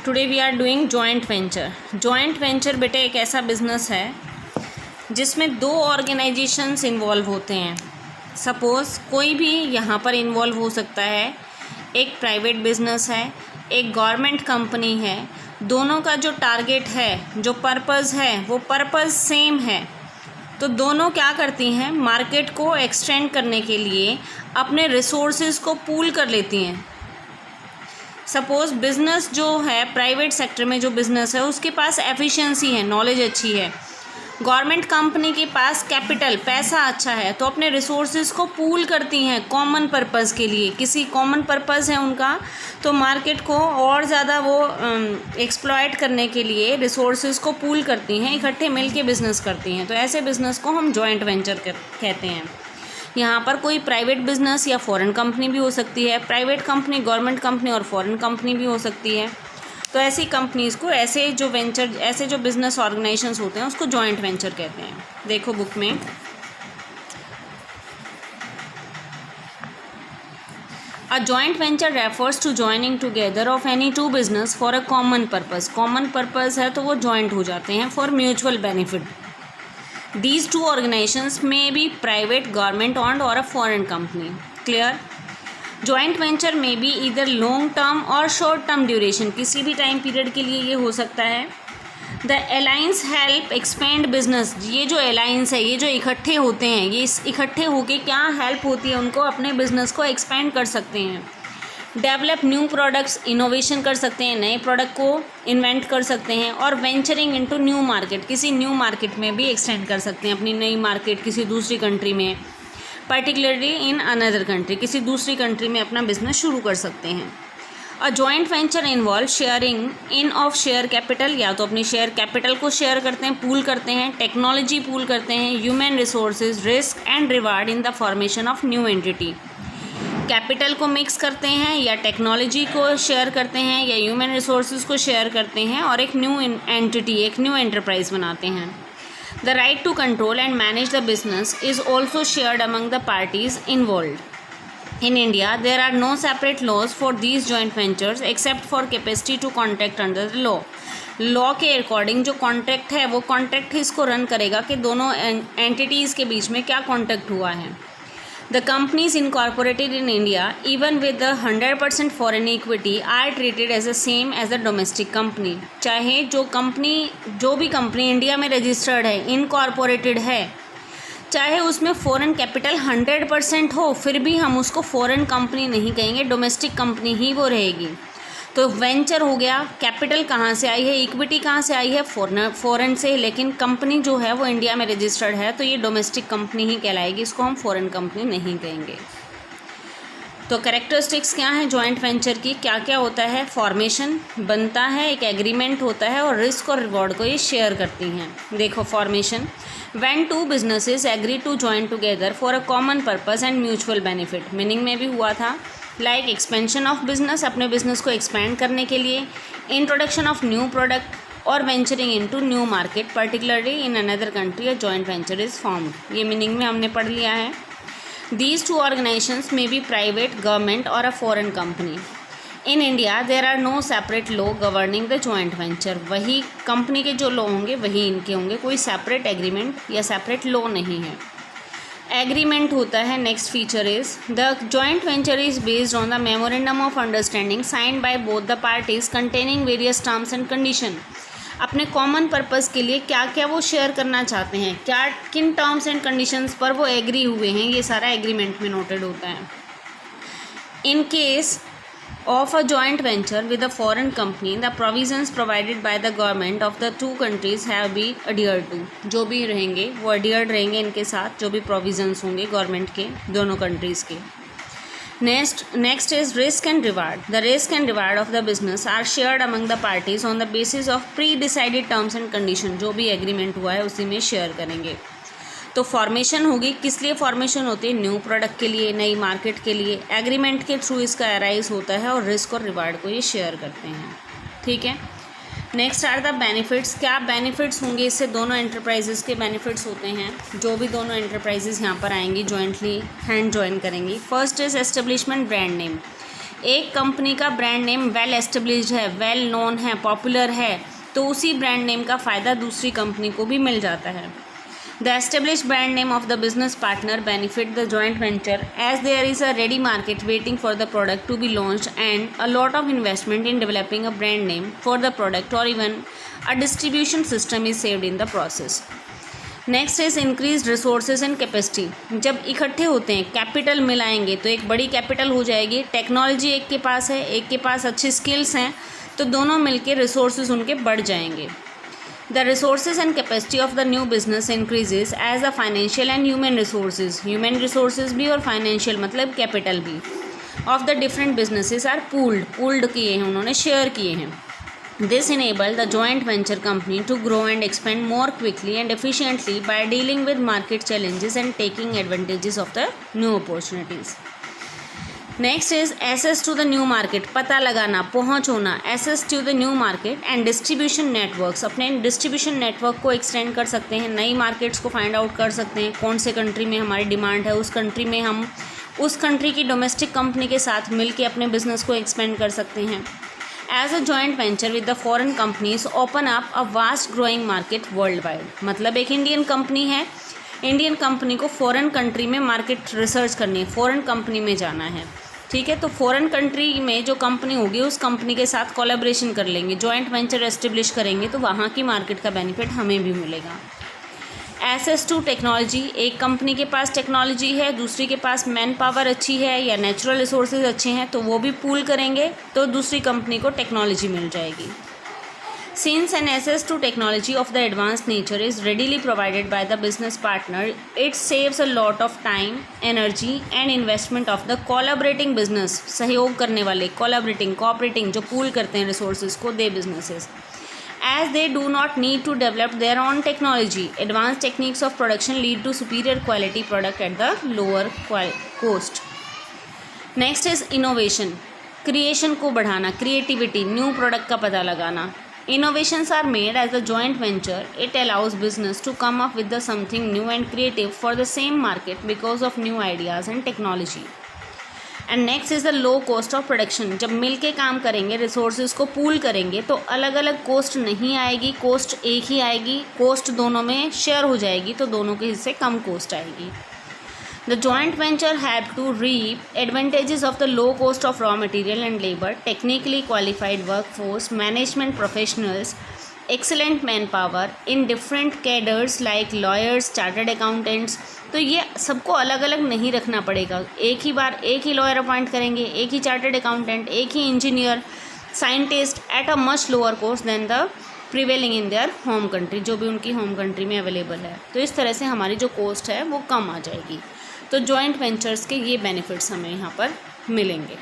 Today we are doing joint venture. Joint venture बेटे एक ऐसा बिजनेस है जिसमें दो ऑर्गेनाइजेशंस इन्वॉल्व होते हैं। सपोज़ कोई भी यहाँ पर इन्वॉल्व हो सकता है, एक प्राइवेट बिजनेस है, एक गवर्नमेंट कंपनी है। दोनों का जो टारगेट है, जो पर्पज़ है, वो पर्पज़ सेम है। तो दोनों क्या करती हैं, मार्केट को एक्सटेंड करने के लिए अपने रिसोर्सेज को पूल कर लेती हैं। सपोज़ बिज़नेस जो है, प्राइवेट सेक्टर में जो बिज़नेस है उसके पास एफिशिएंसी है, नॉलेज अच्छी है। गवर्नमेंट कंपनी के पास कैपिटल, पैसा अच्छा है, तो अपने रिसोर्सेज को पूल करती हैं कॉमन पर्पज़ के लिए। किसी कॉमन पर्पज़ है उनका, तो मार्केट को और ज़्यादा वो एक्सप्लॉयट करने के लिए रिसोर्सेज को पूल करती हैं, इकट्ठे मिल के बिज़नेस करती हैं। तो ऐसे बिज़नेस को हम जॉइंट वेंचर कहते हैं। यहाँ पर कोई प्राइवेट बिजनेस या फॉरेन कंपनी भी हो सकती है, प्राइवेट कंपनी, गवर्नमेंट कंपनी और फॉरेन कंपनी भी हो सकती है। तो ऐसी कंपनीज़ को, ऐसे जो बिज़नेस ऑर्गेनाइजेशंस होते हैं उसको जॉइंट वेंचर कहते हैं। देखो बुक में, a joint venture refers to joining together of any two business for a common purpose. Common purpose है तो वो जॉइंट हो जाते हैं for mutual benefit. These two organizations may be private, government owned or a foreign company. Clear? Joint venture may be either long term or short term duration. किसी भी time period के लिए ये हो सकता है। The alliance help expand business. ये जो alliance है, ये जो इकट्ठे होते हैं, ये इकट्ठे होके क्या हेल्प होती है उनको, अपने बिजनेस को एक्सपेंड कर सकते हैं। डेवलप न्यू प्रोडक्ट्स, इनोवेशन कर सकते हैं, नए प्रोडक्ट को इन्वेंट कर सकते हैं। और वेंचरिंग इनटू न्यू मार्केट, किसी न्यू मार्केट में भी एक्सटेंड कर सकते हैं अपनी नई मार्केट, किसी दूसरी कंट्री में, पर्टिकुलरली इन अनदर कंट्री, किसी दूसरी कंट्री में अपना बिजनेस शुरू कर सकते हैं। अ joint venture involve sharing in of share capital, या तो अपनी शेयर कैपिटल को शेयर करते हैं, पूल करते हैं, टेक्नोलॉजी पूल करते हैं, human resources, risk and reward in the formation of new entity. Capital को मिक्स करते हैं, या टेक्नोलॉजी को शेयर करते हैं, या ह्यूमन रिसोर्सेज को शेयर करते हैं, और एक न्यू एंटिटी, एक न्यू एंटरप्राइज बनाते हैं। The right to control and manage the business is also shared among the parties involve. In India there are no separate laws for these joint ventures except for capacity to contract under the law. Law के according जो contract है, वो contract ही इसको run करेगा कि दोनों entities के बीच में क्या कॉन्ट्रैक्ट हुआ है। The companies incorporated in India, even with the 100% foreign equity, are treated as the same as a domestic company. चाहे जो भी कंपनी इंडिया में रजिस्टर्ड है, इनकॉर्पोरेटेड है, चाहे उसमें फ़ॉरेन कैपिटल 100% हो, फिर भी हम उसको फ़ॉरेन कंपनी नहीं कहेंगे, डोमेस्टिक कंपनी ही वो रहेगी। तो वेंचर हो गया, कैपिटल कहाँ से आई है, इक्विटी कहाँ से आई है, फॉरेन से, लेकिन कंपनी जो है वो इंडिया में रजिस्टर्ड है, तो ये डोमेस्टिक कंपनी ही कहलाएगी, इसको हम फॉरेन कंपनी नहीं कहेंगे। तो कैरेक्टरिस्टिक्स क्या हैं जॉइंट वेंचर की, क्या क्या होता है। फॉर्मेशन बनता है, एक एग्रीमेंट होता है, और रिस्क और रिवॉर्ड को ये शेयर करती हैं। देखो formation, when two businesses agree to join together for a common purpose and mutual benefit. Meaning में भी हुआ था, लाइक एक्सपेंशन ऑफ बिजनेस, अपने बिजनेस को एक्सपेंड करने के लिए, इंट्रोडक्शन ऑफ न्यू प्रोडक्ट, और venturing into new market particularly in another country, a joint venture is formed. ये मीनिंग में हमने पढ़ लिया है। These two organisations may be private, government और a foreign company. In India there are no separate law governing the joint venture. वही company के जो लॉ होंगे वही इनके होंगे, कोई सेपरेट एग्रीमेंट या सेपरेट लॉ नहीं है। एग्रीमेंट होता है, next feature is the joint venture is based on the memorandum of understanding signed by both the parties containing various terms and condition. अपने कॉमन पर्पस के लिए क्या क्या वो शेयर करना चाहते हैं, क्या किन टर्म्स एंड कंडीशंस पर वो एग्री हुए हैं, ये सारा एग्रीमेंट में नोटेड होता है। In case of a joint venture with a foreign company, the provisions provided by the government of the two countries have been adhered to. जो भी रहेंगे वो adhered रहेंगे इनके साथ, जो भी provisions होंगे गवर्नमेंट के दोनों countries के। Next is risk and reward. The risk and reward of the business are shared among the parties on the basis of pre-decided terms and conditions. जो भी agreement हुआ है उसी में share करेंगे। तो फॉर्मेशन होगी, किस लिए फॉर्मेशन होती है, न्यू प्रोडक्ट के लिए, नई मार्केट के लिए, एग्रीमेंट के थ्रू इसका अराइज होता है, और रिस्क और रिवार्ड को ये शेयर करते हैं। ठीक है, नेक्स्ट आर द बेनिफिट्स। क्या बेनिफिट्स होंगे इससे, दोनों एंटरप्राइजेस के बेनिफिट्स होते हैं, जो भी दोनों एंटरप्राइजेस यहाँ पर आएंगी, जॉइंटली हैंड जॉइन करेंगी। First is establishment brand name. एक कंपनी का ब्रांड नेम वेल एस्टेब्लिश्ड है, वेल नोन है, पॉपुलर है, तो उसी ब्रांड नेम का फ़ायदा दूसरी कंपनी को भी मिल जाता है। The established brand name of the business partner benefit the joint venture as there is a ready market waiting for the product to be launched and a lot of investment in developing a brand name for the product or even a distribution system is saved in the process. Next is increase resources and capacity. जब इकट्ठे होते हैं, capital मिलाएंगे तो एक बड़ी capital हो जाएगी। टेक्नोलॉजी एक के पास है, एक के पास अच्छी स्किल्स हैं, तो दोनों मिलके रिसोर्सेज उनके बढ़ जाएंगे। The resources and capacity of the new business increases as the financial and human resources. Human resources भी और फाइनेंशियल मतलब कैपिटल भी of the different businesses are pooled किए हैं, उन्होंने शेयर किए हैं। This enabled the joint venture company to grow and expand more quickly and efficiently by dealing with market challenges and taking advantages of the new opportunities. Next is access to the new market, पता लगाना, पहुँच होना, access to the new market and distribution networks। अपने distribution network को extend कर सकते हैं, नई markets को find out कर सकते हैं, कौन से country में हमारी demand है, उस country में हम उस country की domestic company के साथ मिल के अपने business को expand कर सकते हैं। As a joint venture with the foreign companies open up a vast growing market worldwide। मतलब एक इंडियन कंपनी है, इंडियन कंपनी को फॉरेन कंट्री में मार्केट रिसर्च करनी है, फॉरेन कंपनी में जाना है, ठीक है। तो फॉरेन कंट्री में जो कंपनी होगी उस कंपनी के साथ कोलैबोरेशन कर लेंगे, जॉइंट वेंचर एस्टेब्लिश करेंगे, तो वहाँ की मार्केट का बेनिफिट हमें भी मिलेगा। एक्सेस टू टेक्नोलॉजी, एक कंपनी के पास टेक्नोलॉजी है, दूसरी के पास मैन पावर अच्छी है या नेचुरल रिसोर्सेज अच्छे हैं, तो वो भी पूल करेंगे तो दूसरी कंपनी को टेक्नोलॉजी मिल जाएगी। Since an access to technology of the advance nature is readily provided by the business partner, it saves a lot of time, energy and investment of the collaborating business. सहयोग करने वाले, cooperating जो pool करते हैं resources को, दे businesses. As they do not need to develop their own technology, advanced techniques of production lead to superior quality product at the lower cost. Next is innovation, creation को बढ़ाना, creativity, new product का पता लगाना। Innovations are made as a joint venture. It allows business to come up with the something new and creative for the same market because of new ideas and technology. And next is the low cost of production. जब मिल के काम करेंगे, resources को pool करेंगे, तो अलग अलग cost नहीं आएगी, कॉस्ट एक ही आएगी, कॉस्ट दोनों में शेयर हो जाएगी, तो दोनों के हिस्से कम कॉस्ट आएगी। The joint venture have to reap advantages of the low cost of raw material and labour, technically qualified workforce, management professionals, excellent manpower in different cadres like lawyers, chartered accountants. तो ये सबको अलग अलग नहीं रखना पड़ेगा, एक ही बार एक ही लॉयर अपॉइंट करेंगे, एक ही चार्टर्ड अकाउंटेंट, एक ही engineer, scientist at a much lower cost than the prevailing in their home country, जो भी उनकी होम कंट्री में अवेलेबल है। तो इस तरह से हमारी जो कॉस्ट है वो कम आ जाएगी। तो जॉइंट वेंचर्स के ये बेनिफिट्स हमें यहाँ पर मिलेंगे।